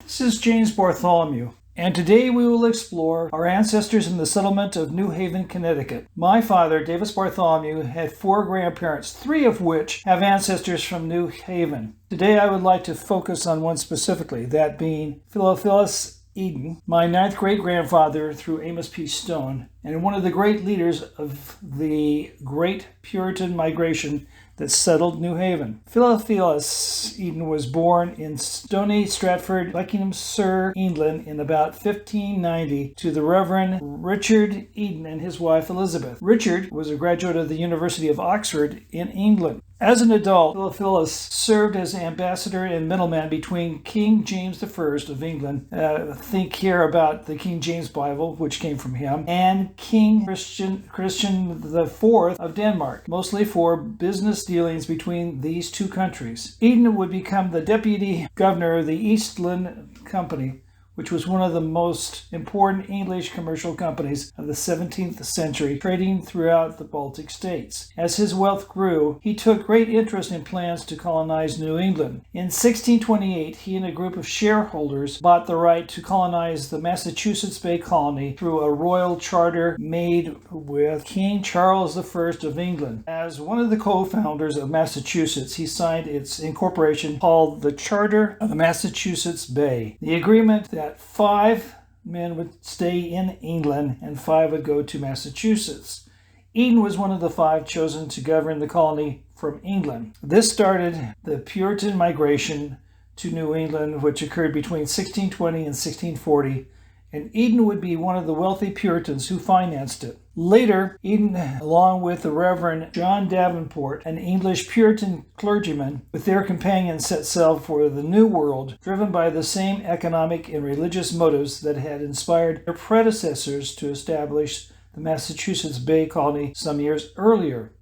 This is James Bartholomew, and today we will explore our ancestors in the settlement of New Haven, Connecticut. My father, Davis Bartholomew, had 4 grandparents, 3 of which have ancestors from New Haven. Today I would like to focus on one specifically, that being Theophilus Eaton, my 9th great-grandfather through Amos P. Stone, and one of the great leaders of the Great Puritan Migration that settled New Haven. Theophilus Eaton was born in Stony Stratford, Buckinghamshire, England in about 1590 to the Reverend Richard Eaton and his wife Elizabeth. Richard was a graduate of the University of Oxford in England. As an adult, Theophilus served as ambassador and middleman between King James I of England, think here about the King James Bible, which came from him, and King Christian IV of Denmark, mostly for business dealings between these two countries. Eaton would become the deputy governor of the East India Company, which was one of the most important English commercial companies of the 17th century, trading throughout the Baltic states. As his wealth grew, he took great interest in plans to colonize New England. In 1628, he and a group of shareholders bought the right to colonize the Massachusetts Bay Colony through a royal charter made with King Charles I of England. As one of the co-founders of Massachusetts, he signed its incorporation called the Charter of the Massachusetts Bay. The agreement that 5 men would stay in England and 5 would go to Massachusetts. Eaton was one of the 5 chosen to govern the colony from England. This started the Puritan migration to New England, which occurred between 1620 and 1640, and Eaton would be one of the wealthy Puritans who financed it. Later, Eaton, along with the Reverend John Davenport, an English Puritan clergyman, with their companions set sail for the New World, driven by the same economic and religious motives that had inspired their predecessors to establish the Massachusetts Bay Colony some years earlier.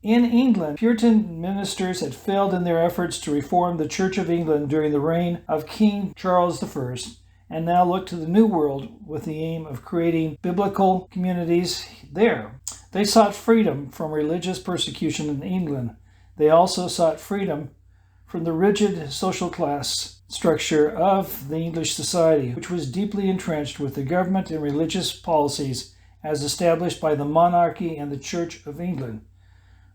In England, Puritan ministers had failed in their efforts to reform the Church of England during the reign of King Charles I, and now look to the New World with the aim of creating biblical communities there. They sought freedom from religious persecution in England. They also sought freedom from the rigid social class structure of the English society, which was deeply entrenched with the government and religious policies as established by the monarchy and the Church of England.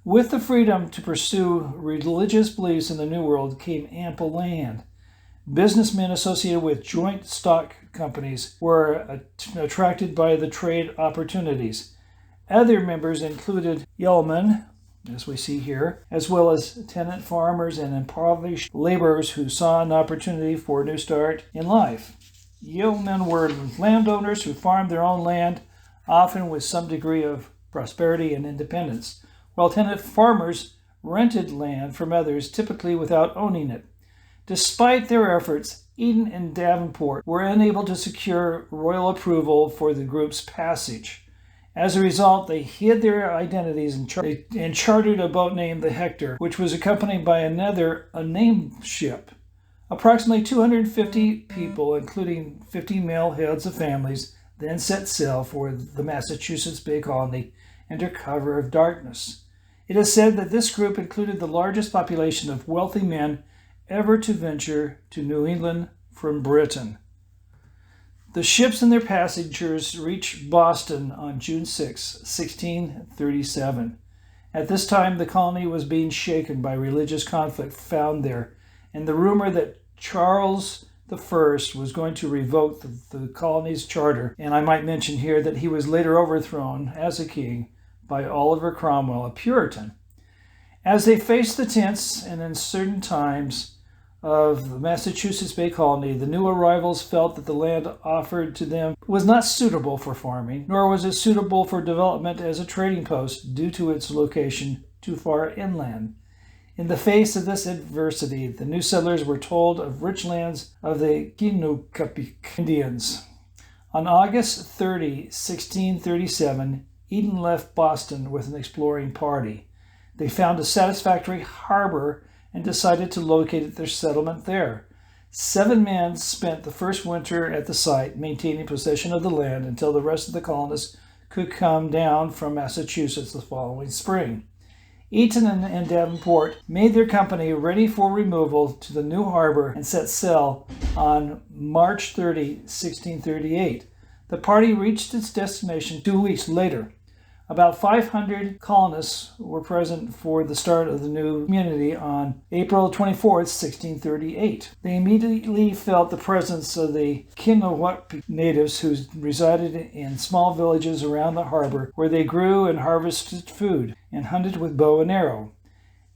With the freedom to pursue religious beliefs in the New World came ample land. Businessmen associated with joint stock companies were attracted by the trade opportunities. Other members included yeomen, as we see here, as well as tenant farmers and impoverished laborers who saw an opportunity for a new start in life. Yeomen were landowners who farmed their own land, often with some degree of prosperity and independence, while tenant farmers rented land from others, typically without owning it. Despite their efforts, Eaton and Davenport were unable to secure royal approval for the group's passage. As a result, they hid their identities and chartered a boat named the Hector, which was accompanied by another unnamed ship. Approximately 250 people, including 50 male heads of families, then set sail for the Massachusetts Bay Colony under cover of darkness. It is said that this group included the largest population of wealthy men ever to venture to New England from Britain. The ships and their passengers reached Boston on June 6, 1637. At this time, the colony was being shaken by religious conflict found there, and the rumor that Charles I was going to revoke the colony's charter, and I might mention here that he was later overthrown as a king by Oliver Cromwell, a Puritan. As they faced the tense and uncertain times of the Massachusetts Bay Colony, the new arrivals felt that the land offered to them was not suitable for farming, nor was it suitable for development as a trading post due to its location too far inland. In the face of this adversity, the new settlers were told of rich lands of the Kinnuckapic Indians. On August 30, 1637, Eaton left Boston with an exploring party. They found a satisfactory harbor and decided to locate their settlement there. 7 men spent the first winter at the site, maintaining possession of the land until the rest of the colonists could come down from Massachusetts the following spring. Eaton and Davenport made their company ready for removal to the new harbor and set sail on March 30, 1638. The party reached its destination 2 weeks later. About 500 colonists were present for the start of the new community on April 24, 1638. They immediately felt the presence of the Kinawak natives who resided in small villages around the harbor where they grew and harvested food and hunted with bow and arrow.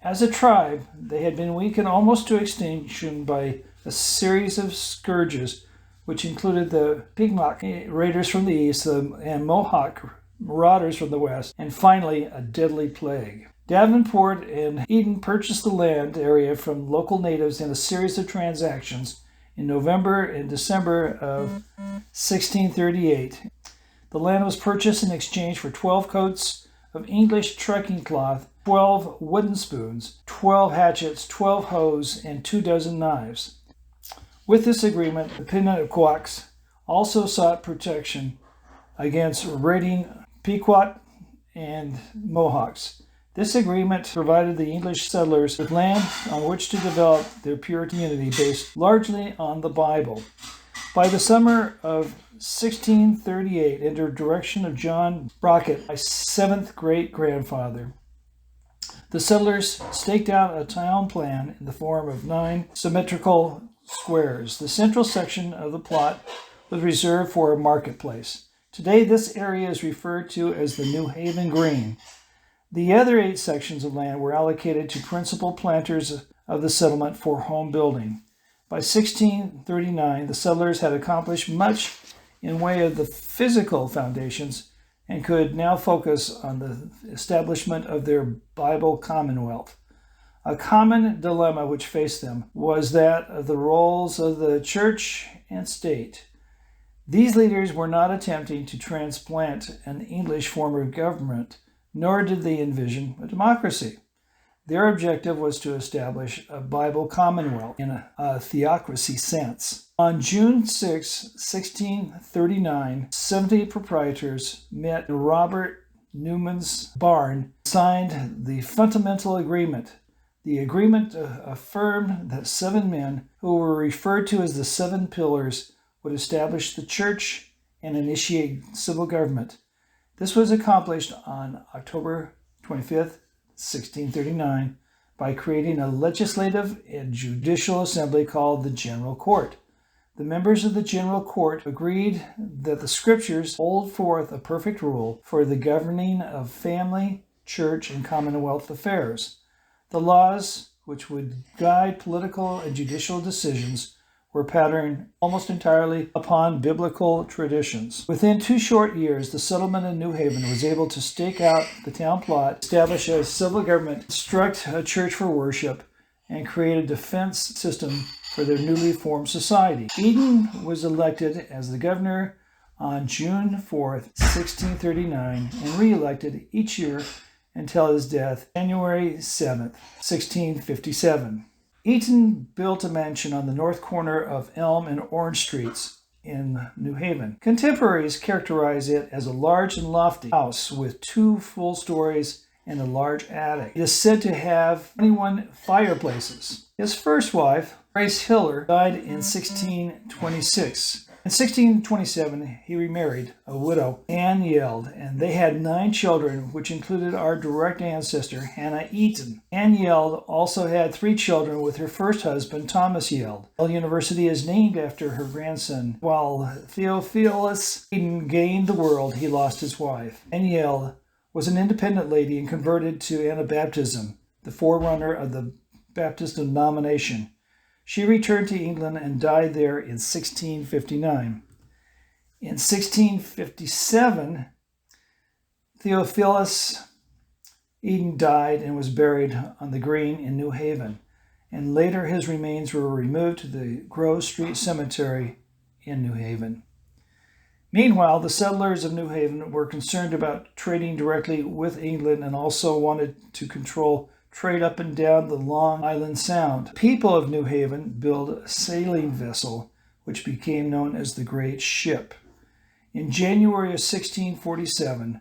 As a tribe, they had been weakened almost to extinction by a series of scourges, which included the Pigmock raiders from the east and Mohawk marauders from the west, and finally a deadly plague. Davenport and Eaton purchased the land area from local natives in a series of transactions in November and December of 1638. The land was purchased in exchange for 12 coats of English trekking cloth, 12 wooden spoons, 12 hatchets, 12 hoes, and 24 knives. With this agreement, the Pinaquaks also sought protection against raiding Pequot and Mohawks. This agreement provided the English settlers with land on which to develop their Puritan community based largely on the Bible. By the summer of 1638, under direction of John Brockett, my seventh great-grandfather, the settlers staked out a town plan in the form of 9 symmetrical squares. The central section of the plot was reserved for a marketplace. Today, this area is referred to as the New Haven Green. The other 8 sections of land were allocated to principal planters of the settlement for home building. By 1639, the settlers had accomplished much in way of the physical foundations and could now focus on the establishment of their Bible Commonwealth. A common dilemma which faced them was that of the roles of the church and state. These leaders were not attempting to transplant an English form of government, nor did they envision a democracy. Their objective was to establish a Bible Commonwealth in a theocracy sense. On June 6, 1639, 70 proprietors met in Robert Newman's barn, signed the Fundamental Agreement. The agreement affirmed that 7 men, who were referred to as the 7 Pillars, would establish the church and initiate civil government. This was accomplished on October 25th, 1639, by creating a legislative and judicial assembly called the General Court. The members of the General Court agreed that the Scriptures hold forth a perfect rule for the governing of family, church, and commonwealth affairs. The laws, which would guide political and judicial decisions, were patterned almost entirely upon biblical traditions. Within 2 short years, the settlement in New Haven was able to stake out the town plot, establish a civil government, construct a church for worship, and create a defense system for their newly formed society. Eaton was elected as the governor on June 4th, 1639, and re-elected each year until his death, January 7th, 1657. Eaton built a mansion on the north corner of Elm and Orange Streets in New Haven. Contemporaries characterize it as a large and lofty house with 2 full stories and a large attic. It is said to have 21 fireplaces. His first wife, Grace Hiller, died in 1626. In 1627, he remarried a widow, Anne Yeld, and they had 9 children, which included our direct ancestor, Hannah Eaton. Anne Yeld also had 3 children with her first husband, Thomas Yeld. Yale University is named after her grandson. While Theophilus Eaton gained the world, he lost his wife. Anne Yeld was an independent lady and converted to Anabaptism, the forerunner of the Baptist denomination. She returned to England and died there in 1659. In 1657, Theophilus Eaton died and was buried on the Green in New Haven, and later his remains were removed to the Grove Street Cemetery in New Haven. Meanwhile, the settlers of New Haven were concerned about trading directly with England and also wanted to control trade up and down the Long Island Sound. The people of New Haven built a sailing vessel, which became known as the Great Ship. In January of 1647,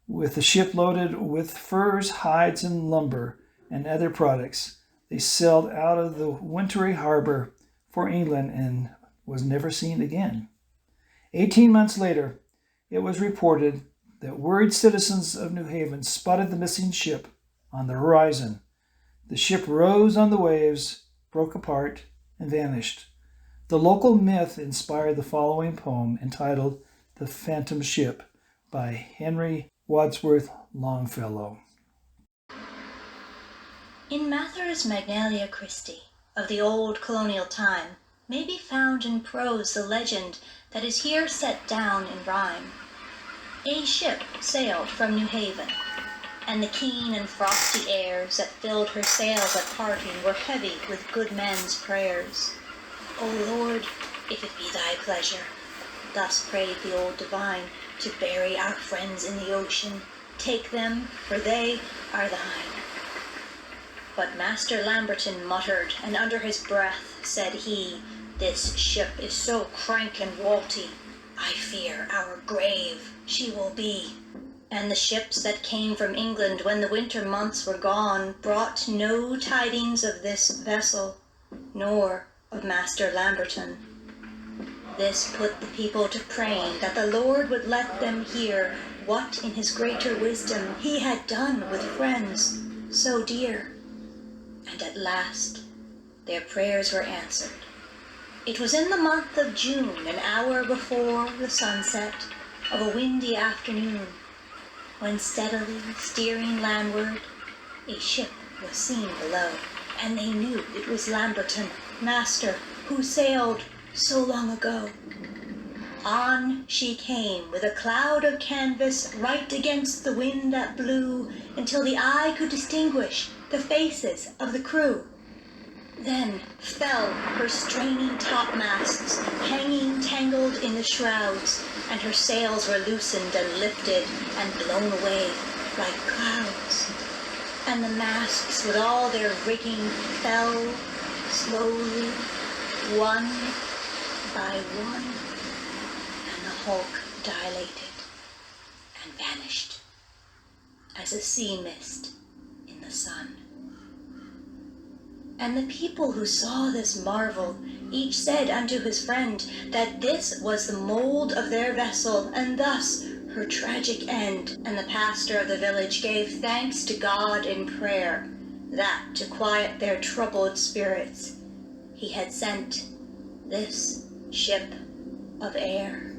With the ship loaded with furs, hides, and lumber, and other products, they sailed out of the wintry harbor for England and was never seen again. 18 months later, it was reported that worried citizens of New Haven spotted the missing ship on the horizon. The ship rose on the waves, broke apart, and vanished. The local myth inspired the following poem entitled The Phantom Ship by Henry Wadsworth Longfellow. In Mather's Magnalia Christi of the old colonial time may be found in prose the legend that is here set down in rhyme. A ship sailed from New Haven, and the keen and frosty airs that filled her sails at parting were heavy with good men's prayers. O Lord, if it be thy pleasure, thus prayed the old divine, to bury our friends in the ocean, take them, for they are thine. But Master Lamberton muttered, and under his breath said he, this ship is so crank and walty, I fear our grave she will be. And the ships that came from England when the winter months were gone brought no tidings of this vessel, nor of Master Lamberton. This put the people to praying that the Lord would let them hear what in his greater wisdom he had done with friends so dear. And at last their prayers were answered. It was in the month of June, an hour before the sunset of a windy afternoon, when steadily steering landward, a ship was seen below, and they knew it was Lamberton, master, who sailed so long ago. On she came with a cloud of canvas right against the wind that blew, until the eye could distinguish the faces of the crew. Then fell her straining topmasts, hanging tangled in the shrouds, and her sails were loosened and lifted and blown away like clouds. And the masts with all their rigging fell slowly, one by one, and the hulk dilated and vanished as a sea mist in the sun. And the people who saw this marvel each said unto his friend that this was the mold of their vessel, and thus her tragic end. And the pastor of the village gave thanks to God in prayer, that to quiet their troubled spirits he had sent this ship of air.